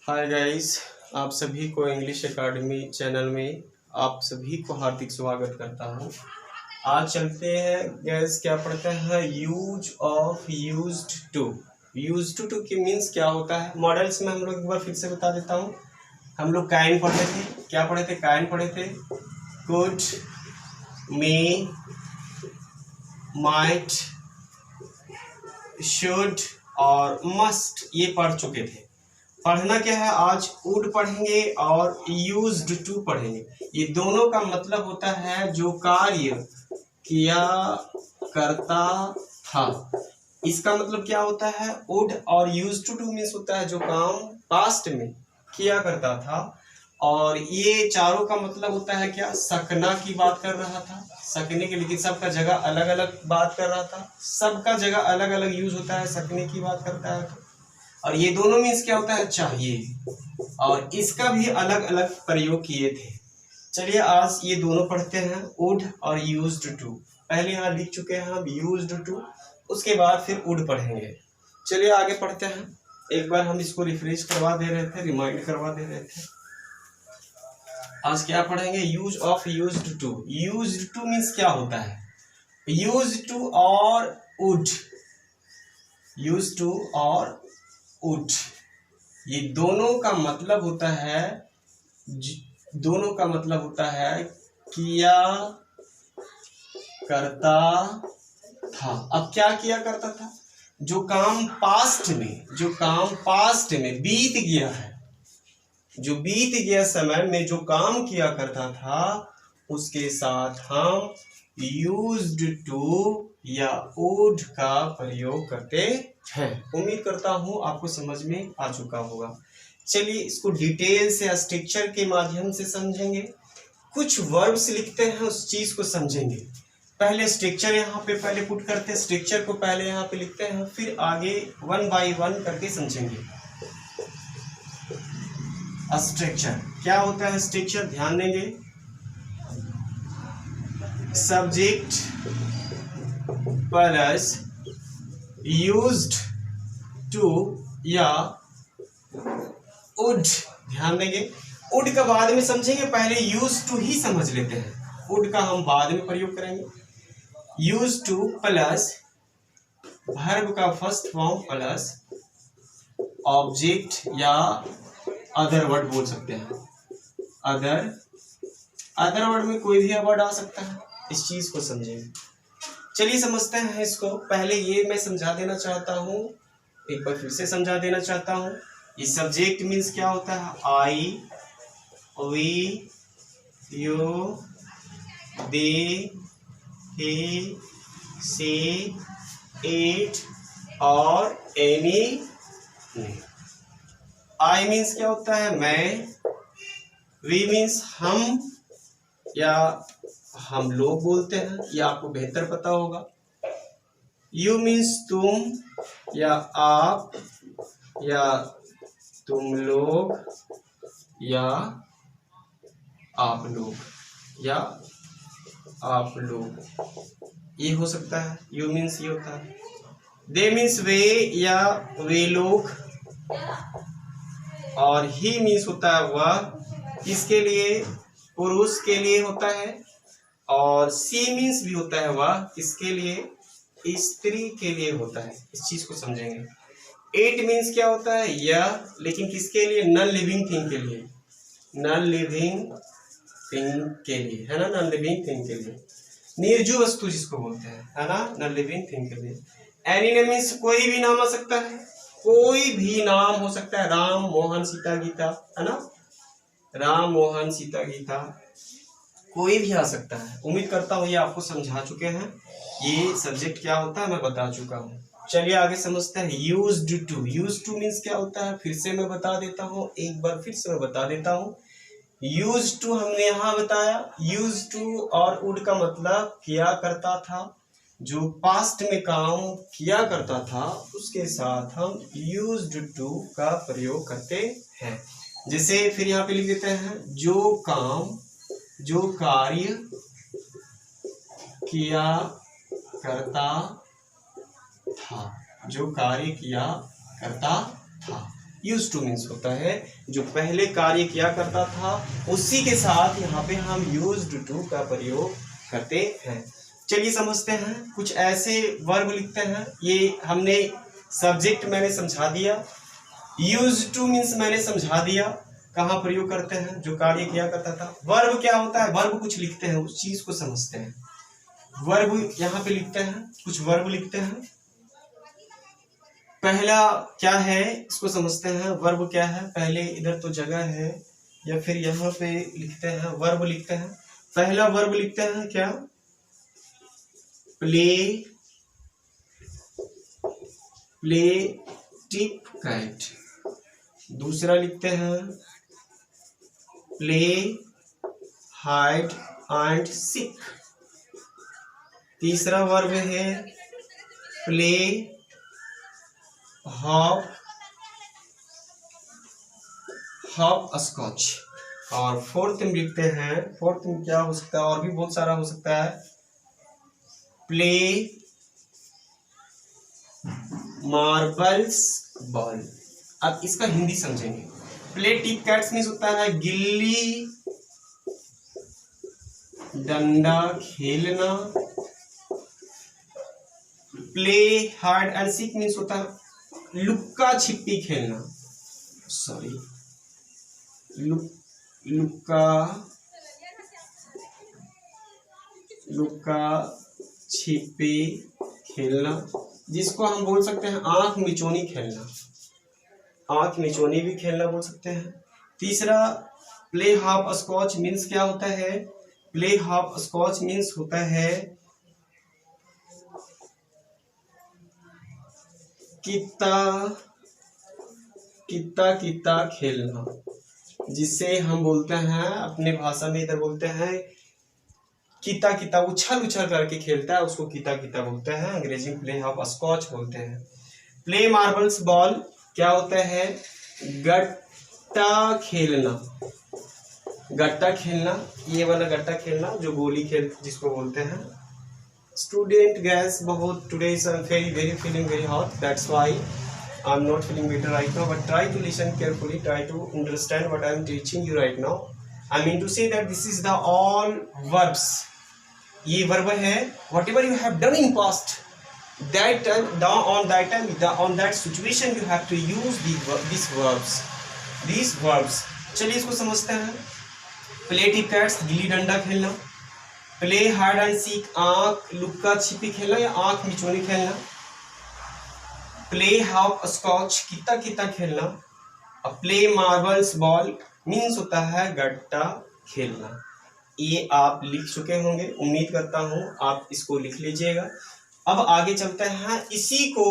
Hi guys, आप सभी को इंग्लिश एकेडमी चैनल में आप सभी को हार्दिक स्वागत करता हूं। आज चलते हैं गैस, क्या पढ़ते हैं use of used to. Used to की मीन्स क्या होता है। मॉडल्स में हम लोग एक बार फिर से बता देता हूं। हम लोग काइन पढ़े थे, क्या पढ़े थे, काइन पढ़े थे। कुड, मे, माइट, शुड और मस्ट ये पढ़ चुके थे। पढ़ना क्या है, आज वुड पढ़ेंगे और यूज्ड टू पढ़ेंगे। ये दोनों का मतलब होता है जो कार्य किया करता था। इसका मतलब क्या होता है, वुड और यूज्ड टू मीन्स होता है जो काम पास्ट में किया करता था। और ये चारों का मतलब होता है क्या, सकना की बात कर रहा था, सकने के, लेकिन सबका जगह अलग अलग बात कर रहा था। सबका जगह अलग अलग यूज होता है, सकने की बात करता है। और ये दोनों मीन्स क्या होता है, चाहिए, और इसका भी अलग अलग प्रयोग किए थे। चलिए आज ये दोनों पढ़ते हैं, वुड और यूज्ड टू। पहले यहाँ लिख चुके हैं हम यूज्ड टू, उसके बाद फिर वुड पढ़ेंगे। चलिए आगे पढ़ते हैं। एक बार हम इसको रिफ्रेश करवा दे रहे थे, रिमाइंड करवा दे रहे थे। आज क्या पढ़ेंगे, use of used to. Used to means क्या होता है, यूज्ड टू और वुड, यूज्ड टू और वुड, ये दोनों का मतलब होता है, दोनों का मतलब होता है किया करता था। अब क्या किया करता था, जो काम पास्ट में, जो काम पास्ट में बीत गया है, जो बीत गया समय में जो काम किया करता था, उसके साथ हम यूज्ड टू या वुड का प्रयोग करते हैं। उम्मीद करता हूं आपको समझ में आ चुका होगा। चलिए इसको डिटेल से स्ट्रक्चर के माध्यम से समझेंगे। कुछ वर्ब्स लिखते हैं, उस चीज को समझेंगे। पहले स्ट्रक्चर यहाँ पे पहले पुट करते हैं, स्ट्रक्चर को पहले यहाँ पे लिखते हैं, फिर आगे वन बाय वन करके समझेंगे। स्ट्रक्चर क्या होता है, स्ट्रक्चर ध्यान देंगे, सब्जेक्ट प्लस यूज्ड टू या वुड। ध्यान देंगे, वुड का बाद में समझेंगे, पहले यूज टू ही समझ लेते हैं, वुड का हम बाद में प्रयोग करेंगे। यूज टू प्लस वर्ब का फर्स्ट फॉर्म प्लस ऑब्जेक्ट या अदर वर्ड बोल सकते हैं। अदर वर्ड में कोई भी वर्ड आ सकता है, इस चीज को समझेंगे। चलिए समझते हैं इसको। पहले ये मैं समझा देना चाहता हूँ, एक बार फिर से समझा देना चाहता हूँ। ये सब्जेक्ट मीन्स क्या होता है, I, we, you, they, he, she, it और एनी। आई मीन्स क्या होता है, मैं। वी मीन्स हम या हम लोग बोलते हैं, या आपको बेहतर पता होगा। यू मीन्स तुम या आप या तुम लोग या आप लोग या आप लोग, ये हो सकता है। यू मीन्स ये होता है। दे मीन्स वे या वे लोग। और ही मीन्स होता है वह, किसके लिए, पुरुष के लिए होता है। और सी मीन्स भी होता है वह, किसके लिए, स्त्री के लिए होता है। इस चीज को समझेंगे। इट मीन्स क्या होता है, यह, लेकिन किसके लिए, नॉन लिविंग थिंग के लिए, नॉन लिविंग थिंग के लिए, है ना, नॉन लिविंग थिंग के लिए, निर्जीव वस्तु जिसको बोलते हैं, है ना, नॉन लिविंग थिंग के लिए। एनी नेम मीन्स कोई भी नाम आ सकता है, कोई भी नाम हो सकता है। राम, मोहन, सीता, गीता, है ना, राम, मोहन, सीता, गीता, कोई भी आ सकता है। उम्मीद करता हूँ ये आपको समझा चुके हैं। ये सब्जेक्ट क्या होता है मैं बता चुका हूँ। चलिए आगे समझते हैं। Used to, used to means क्या होता है, फिर से मैं बता देता हूँ, एक बार फिर से मैं बता देता हूँ। यूज्ड टू हमने यहाँ बताया, यूज्ड टू और वुड का मतलब किया करता था, जो पास्ट में काम किया करता था, उसके साथ हम यूज्ड टू का प्रयोग करते हैं। जैसे फिर यहाँ पे लिख देते हैं, जो काम, जो कार्य किया करता था, जो कार्य किया करता था। यूज टू मीन्स होता है जो पहले कार्य किया करता था, उसी के साथ यहाँ पे हम यूज्ड टू का प्रयोग करते हैं। चलिए समझते हैं, कुछ ऐसे वर्ब लिखते हैं। ये हमने सब्जेक्ट मैंने समझा दिया, यूज टू मीन्स मैंने समझा दिया कहाँ प्रयोग करते हैं, जो कार्य किया करता था। वर्ब क्या होता है, वर्ब कुछ लिखते हैं, उस चीज को समझते हैं। वर्ब यहाँ पे लिखते हैं, कुछ वर्ब लिखते हैं। पहला क्या है इसको समझते हैं। वर्ब क्या है, पहले इधर तो जगह है या फिर यहाँ पे लिखते हैं, वर्ब लिखते हैं। पहला वर्ब लिखते हैं क्या, प्ले, प्ले टिप कैट। दूसरा लिखते हैं प्ले हाइड एंड सीक। तीसरा वर्ब है प्ले हॉप, हॉप स्कॉच। और फोर्थ में लिखते हैं, फोर्थ में क्या हो सकता है, और भी बहुत सारा हो सकता है, प्ले मार्बल्स बॉल। अब इसका हिंदी समझेंगे। प्ले टिप कैट्स मीन्स होता है गिल्ली डंडा खेलना। Play hide and seek means होता है लुक्का छिपी खेलना, सॉरी लुक्का छिपी खेलना, जिसको हम बोल सकते हैं आंख मिचोनी खेलना, आंख मिचोनी भी खेलना बोल सकते हैं। तीसरा प्ले हाफ स्कॉच मीन्स क्या होता है, प्ले हाफ स्कॉच मीन्स होता है कित्ता खेलना, जिसे हम बोलते हैं अपने भाषा में इधर बोलते हैं किता उछल करके खेलता है, उसको किता बोलते हैं। अंग्रेजी में प्ले हाफ स्कॉच बोलते हैं। प्ले मार्बल्स बॉल क्या होता है, गट्टा खेलना, ये वाला गट्टा खेलना जो गोली खेल जिसको बोलते हैं। स्टूडेंट गैस बहुत today is very feeling very hot, that's why I am not feeling better right now, but try to listen carefully, try to understand what I am teaching you right now. I mean to say that this is the all verbs, ये verb है whatever you have done in past, that time on that situation you have to use these verbs। चलिए इसको समझते हैं। Play tip cats gilli danda खेलना, play hide and seek आंख लुक्का छिपी खेलना या आंख मिचोनी खेलना, प्ले हाफ स्कॉच कित्ता खेलना, प्ले मार्बल्स बॉल मीन्स होता है गट्टा खेलना। ये आप लिख चुके होंगे, उम्मीद करता हूं आप इसको लिख लीजिएगा। अब आगे चलते हैं, इसी को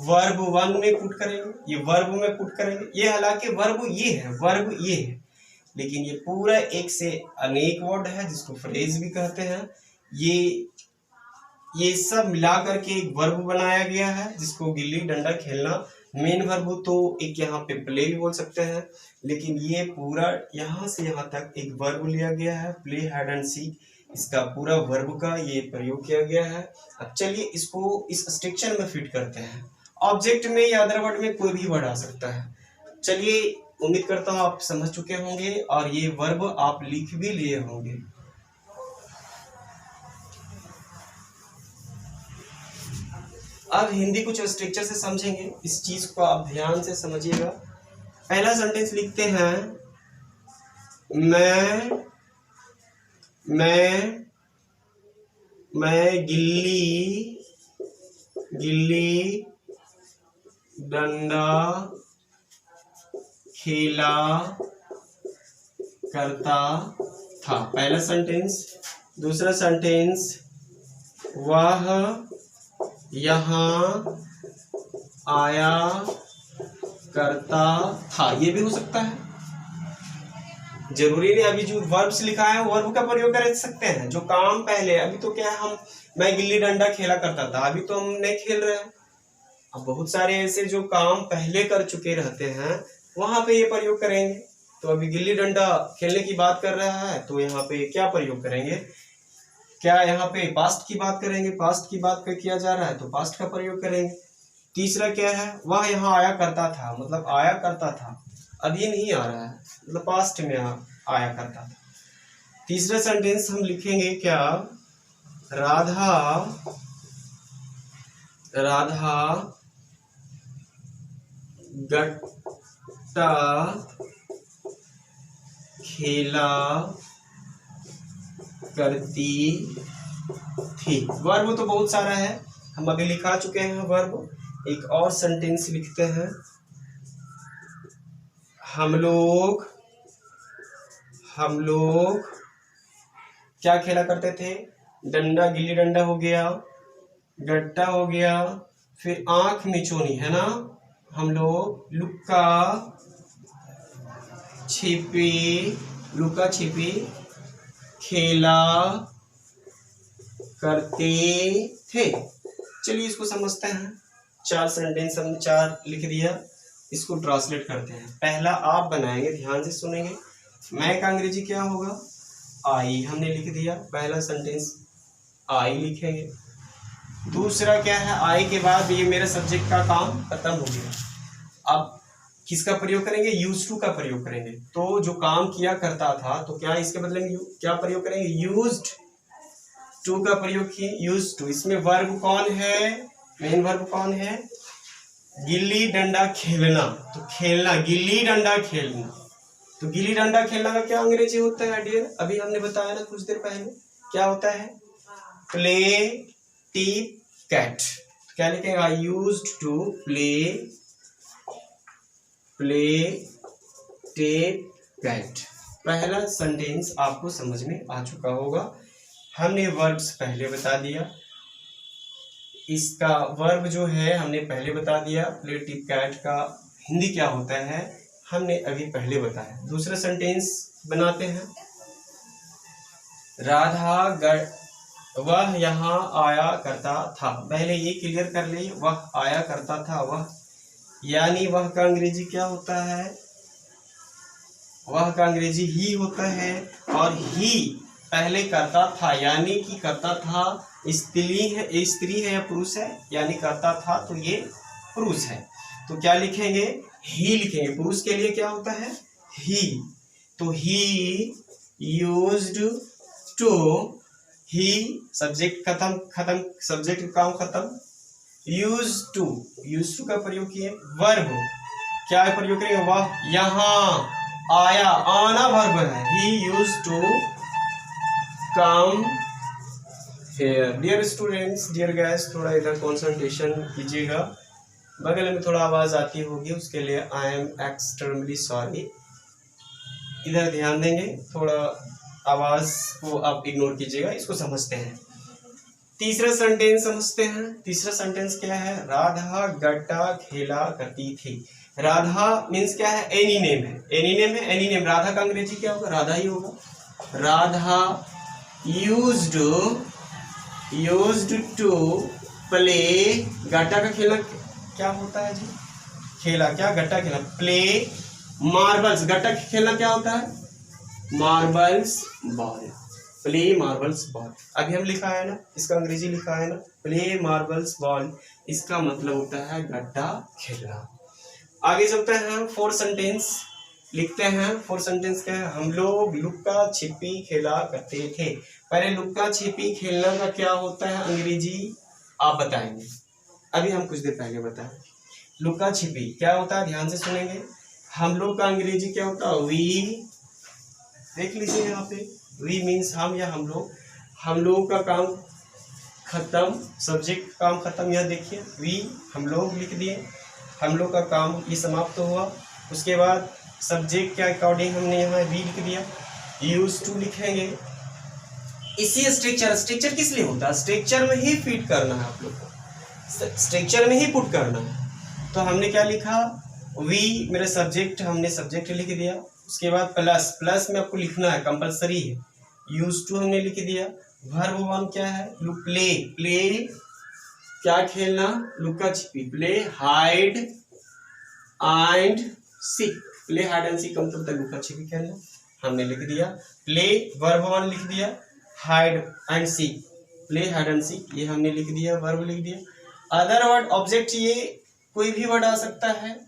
वर्ब 1 में पुट करेंगे, ये वर्ब में पुट करेंगे। ये हालांकि वर्ब ये है, लेकिन ये पूरा एक से अनेक वर्ड है जिसको फ्रेज भी कहते हैं। ये सब मिला करके एक वर्ब बनाया गया है जिसको गिल्ली डंडा खेलना। मेन वर्ब तो एक यहाँ पे प्ले भी बोल सकते हैं, लेकिन ये पूरा यहाँ से यहाँ तक एक वर्ब लिया गया है, प्ले हाइड एंड सीक, इसका पूरा वर्ब का ये प्रयोग किया गया है। अब चलिए इसको इस स्ट्रक्चर में फिट करते हैं। ऑब्जेक्ट में या अदर वर्ड में कोई भी वर्ड आ सकता है। चलिए उम्मीद करता हूँ आप समझ चुके होंगे और ये वर्ब आप लिख भी लिए होंगे। अब हिंदी कुछ स्ट्रक्चर से समझेंगे, इस चीज को आप ध्यान से समझिएगा। पहला सेंटेंस लिखते हैं मैं गिल्ली डंडा खेला करता था, पहला सेंटेंस। दूसरा सेंटेंस वह यहाँ आया करता था, ये भी हो सकता है, जरूरी नहीं अभी जो वर्ब्स लिखा है वर्ब का प्रयोग कर सकते हैं। जो काम पहले, अभी तो क्या है, मैं गिल्ली डंडा खेला करता था, अभी तो हम नहीं खेल रहे हैं। अब बहुत सारे ऐसे जो काम पहले कर चुके रहते हैं वहां पे ये प्रयोग करेंगे। तो अभी गिल्ली डंडा खेलने की बात कर रहा है तो यहाँ पे क्या प्रयोग करेंगे, क्या यहाँ पे पास्ट की बात करेंगे, पास्ट की बात किया जा रहा है तो पास्ट का प्रयोग करेंगे। तीसरा क्या है, वह यहाँ आया करता था, मतलब आया करता था, अभी नहीं आ रहा है, मतलब पास्ट में आया करता था। तीसरा सेंटेंस हम लिखेंगे क्या, राधा गट्टा खेला करती थी। वर्ब तो बहुत सारा है, हम अभी लिखा चुके हैं वर्ब। एक और सेंटेंस लिखते हैं, हम लोग क्या खेला करते थे, डंडा, गिल्ली डंडा हो गया, गट्टा हो गया, फिर आंख मिचोनी है ना, हम लोग लुका छिपी खेला करते थे। चलिए इसको समझते हैं। 4 सेंटेंस हम 4 लिख दिया, इसको ट्रांसलेट करते हैं। पहला आप बनाएंगे, ध्यान से सुनेंगे। मैं का अंग्रेजी क्या होगा, आई, हमने लिख दिया, पहला सेंटेंस आई लिखेंगे। दूसरा क्या है, आई के बाद ये मेरा सब्जेक्ट का काम खत्म हो गया। अब किसका प्रयोग करेंगे, यूज टू का प्रयोग करेंगे। तो जो काम किया करता था, तो क्या इसके बदले में क्या प्रयोग करेंगे, यूज्ड टू का प्रयोग किए, यूज टू। इसमें वर्ब कौन है, मेन वर्ब कौन है, गिल्ली डंडा खेलना। तो खेलना, गिल्ली डंडा खेलना, तो गिल्ली डंडा खेलना का क्या अंग्रेजी होता है डियर, अभी हमने बताया ना कुछ देर पहले, क्या होता है, प्ले टीप कैट। क्या लिखेगा, used to play tip cat. पहला सेंटेंस आपको समझ में आ चुका होगा। हमने वर्ब्स पहले बता दिया, इसका वर्ब जो है हमने पहले बता दिया, प्ले टेप कैट का हिंदी क्या होता है हमने अभी पहले बताया। दूसरा सेंटेंस बनाते हैं, वह यहाँ आया करता था। पहले ये क्लियर कर ले, वह आया करता था, वह यानी वह का अंग्रेजी क्या होता है, वह का अंग्रेजी ही होता है, और ही पहले करता था, यानी कि करता था स्त्री है या पुरुष है, यानी करता था तो ये पुरुष है। तो क्या लिखेंगे, ही लिखेंगे। पुरुष के लिए क्या होता है, ही। तो he used to, he subject खत्म सब्जेक्ट काम खत्म, यूज टू का प्रयोग किए। वर्ब क्या प्रयोग करेंगे, वह यहाँ आया, आना वर्ब है, he use to come here. Dear students, dear guys, थोड़ा इधर कंसंट्रेशन कीजिएगा, बगल में थोड़ा आवाज आती होगी, उसके लिए आई एम एक्सट्रीमली सॉरी। इधर ध्यान देंगे, थोड़ा आवाज को आप इग्नोर कीजिएगा, इसको समझते हैं। तीसरा सेंटेंस समझते हैं। तीसरा सेंटेंस क्या है, राधा गट्टा खेला करती थी। राधा मीन्स क्या है, एनी नेम है, एनी नेम। राधा का अंग्रेजी क्या होगा, राधा ही होगा। राधा यूज्ड टू प्ले, गट्टा का खेला क्या होता है जी, खेला क्या, गट्टा खेला, प्ले मार्बल्स, गट्टा खेलना क्या होता है, marbles ball, play marbles ball. अभी हम लिखा है ना, इसका अंग्रेजी लिखा है ना, प्ले मार्बल्स बॉल, इसका मतलब होता है गड्ढा खेलना। आगे चलते हैं हम, 4 सेंटेंस लिखते हैं। 4 सेंटेंस क्या है, हम लोग लुक्का छिपी खेला करते थे। पहले लुक्का छिपी खेलना का क्या होता है अंग्रेजी आप बताएंगे, अभी हम कुछ देर पहले बताएं। लुक्का छिपी क्या होता है, ध्यान से सुनेंगे। हम लोग का अंग्रेजी क्या होता है, वी, देख लीजिए यहाँ पे, वी मीन्स हम या हम लोग। हम लोग का काम खत्म, सब्जेक्ट काम खत्म, यह देखिए वी हम लोग लिख दिए, हम लोग का काम ये समाप्त तो हुआ। उसके बाद सब्जेक्ट के अकॉर्डिंग हमने यहाँ वी लिख दिया, यूज टू लिखेंगे। इसी स्ट्रक्चर किस लिए होता है, स्ट्रक्चर में ही फिट करना है, आप लोग को स्ट्रक्चर में ही पुट करना है। तो हमने क्या लिखा, वी मेरा सब्जेक्ट, हमने सब्जेक्ट लिख दिया। उसके बाद प्लस में आपको लिखना है, कंपलसरी है। यूज टू हमने लिख दिया। वर्ब 1 क्या है, प्ले क्या खेलना, लुका छिपी, play hide and seek, play hide and seek मतलब तक लुका छिपी खेलना, हमने लिख दिया। प्ले वर्ब 1 लिख दिया, hide and seek, play hide and seek ये हमने लिख दिया, वर्ब लिख दिया। अदर वर्ड ऑब्जेक्ट ये कोई भी वर्ड आ सकता है।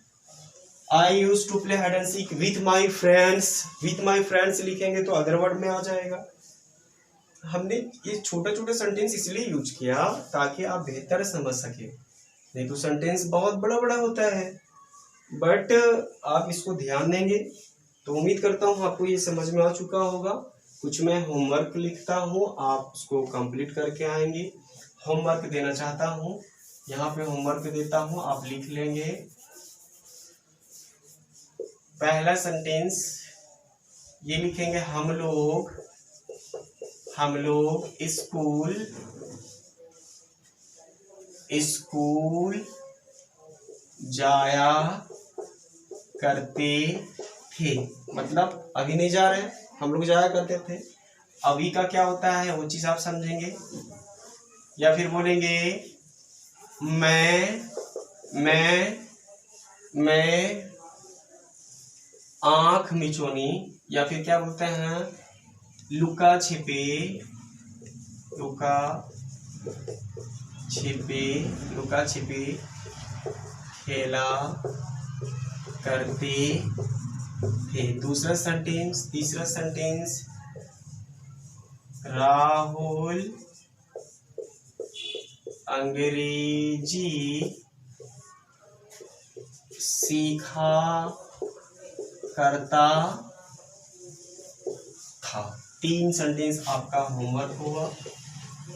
I use to play hide and seek with my friends, with my friends लिखेंगे तो अदर वर्ड में आ जाएगा। हमने ये छोटे छोटे सेंटेंस इसलिए यूज किया ताकि आप बेहतर समझ सके, नहीं तो सेंटेंस बहुत बड़ा बड़ा होता है। बट आप इसको ध्यान देंगे तो उम्मीद करता हूँ आपको ये समझ में आ चुका होगा। कुछ मैं होमवर्क लिखता हूँ, आप उसको कंप्लीट करके आएंगे। होमवर्क देना चाहता हूँ, यहाँ पे होमवर्क देता हूँ, आप लिख लेंगे। पहला सेंटेंस ये लिखेंगे, हम लोग स्कूल जाया करते थे। मतलब अभी नहीं जा रहे हैं, हम लोग जाया करते थे। अभी का क्या होता है वो चीज आप समझेंगे। या फिर बोलेंगे मैं आंख मिचौनी, या फिर क्या बोलते हैं लुका छिपे खेला करते थे। दूसरा सेंटेंस, तीसरा सेंटेंस, राहुल अंग्रेजी सीखा करता था। 3 सेंटेंस आपका होमवर्क होगा।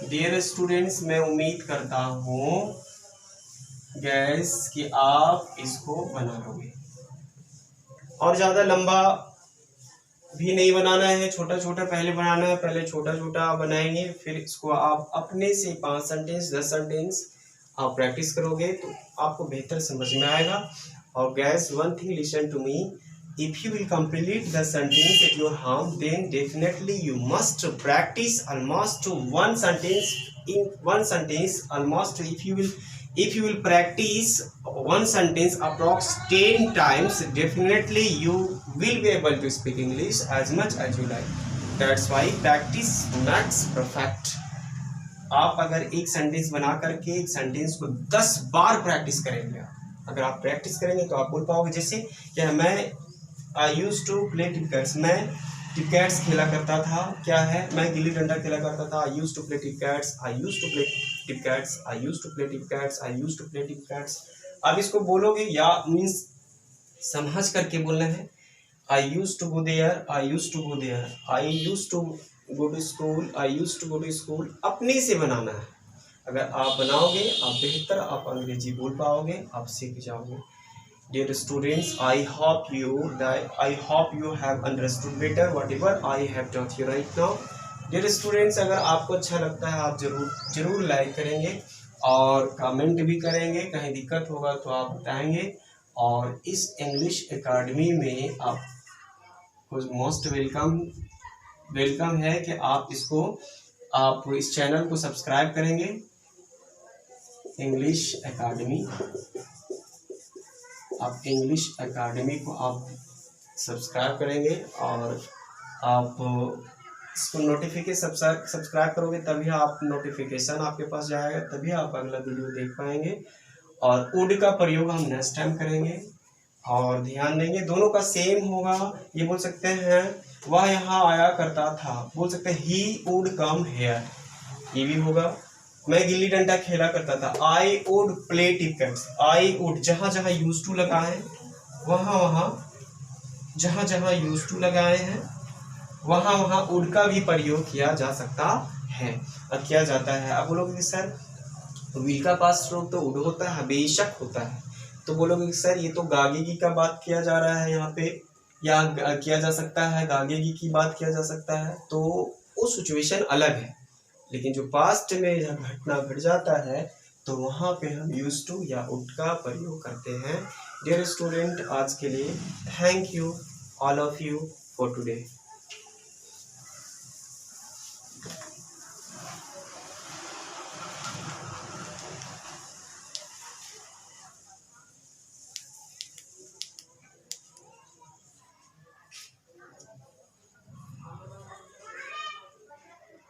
डियर स्टूडेंट्स, मैं उम्मीद करता हूँ गैस कि आप इसको बना लोगे। और ज़्यादा लंबा भी नहीं बनाना है, छोटा छोटा पहले बनाना है। पहले छोटा छोटा बनाएंगे, फिर इसको आप अपने से 5 सेंटेंस 10 सेंटेंस आप प्रैक्टिस करोगे तो आपको बेहतर समझ में आएगा। और guys, one thing, listen to me, if you will complete the sentence at your home, then definitely you must practice almost one sentence in one sentence. Almost if you will practice one sentence approx 10 times, definitely you will be able to speak English as much as you like. That's why practice makes perfect. आप अगर एक sentence बना करके एक sentence को 10 बार practice करेंगे, अगर आप प्रैक्टिस करेंगे तो आप बोल पाओगे। जैसे क्या, मैं आई यूज टू प्ले टिकट्स, मैं टिकट्स खेला करता था। क्या है, मैं गिल्ली डंडा खेला करता था। I use to play tickets, I use to play tickets, I use to play tickets, I use to play tickets. अब इसको बोलोगे या मीन्स समझ करके बोलना है। I use to go there, I use to go there, I use to go to school, I use to go to school. अपने से बनाना है। अगर आप बनाओगे आप बेहतर आप अंग्रेजी बोल पाओगे, आप सीख जाओगे। Dear students, I hope you have understood better whatever I have taught you right now. Dear students, अगर आपको अच्छा लगता है आप जरूर लाइक करेंगे और कमेंट भी करेंगे। कहीं दिक्कत होगा तो आप बताएंगे। और इस इंग्लिश एकेडमी में आपको मोस्ट वेलकम है कि आप इस चैनल को सब्सक्राइब करेंगे। इंग्लिश एकेडमी, आप इंग्लिश एकेडमी को आप सब्सक्राइब करेंगे और आप इसको नोटिफिकेशन सब्सक्राइब करोगे तभी आप नोटिफिकेशन आपके पास जाएगा, तभी आप अगला वीडियो देख पाएंगे। और वुड का प्रयोग हम नेक्स्ट टाइम करेंगे। और ध्यान देंगे दोनों का सेम होगा। ये बोल सकते हैं वह यहाँ आया करता था, बोल सकते हैं ही वुड कम हेयर, ये भी होगा। मैं गिल्ली डंडा खेला करता था, I would play tickets. I would, जहाँ जहाँ यूज टू लगाए जहाँ यूज टू लगाए हैं वहाँ वुड का भी प्रयोग किया जा सकता है और किया जाता है। अब बोलोगे कि सर विल का पास्ट रूप तो वुड होता है, बेशक होता है। तो बोलोगे कि सर ये तो गागेगी का बात किया जा रहा है यहाँ पे, या किया जा सकता है गागेगी की बात किया जा सकता है, तो वो सिचुएशन अलग है। लेकिन जो पास्ट में जब घटना घट जाता है तो वहाँ पे हम यूज टू या वुड का प्रयोग करते हैं। डियर स्टूडेंट, आज के लिए thank you all of you for today.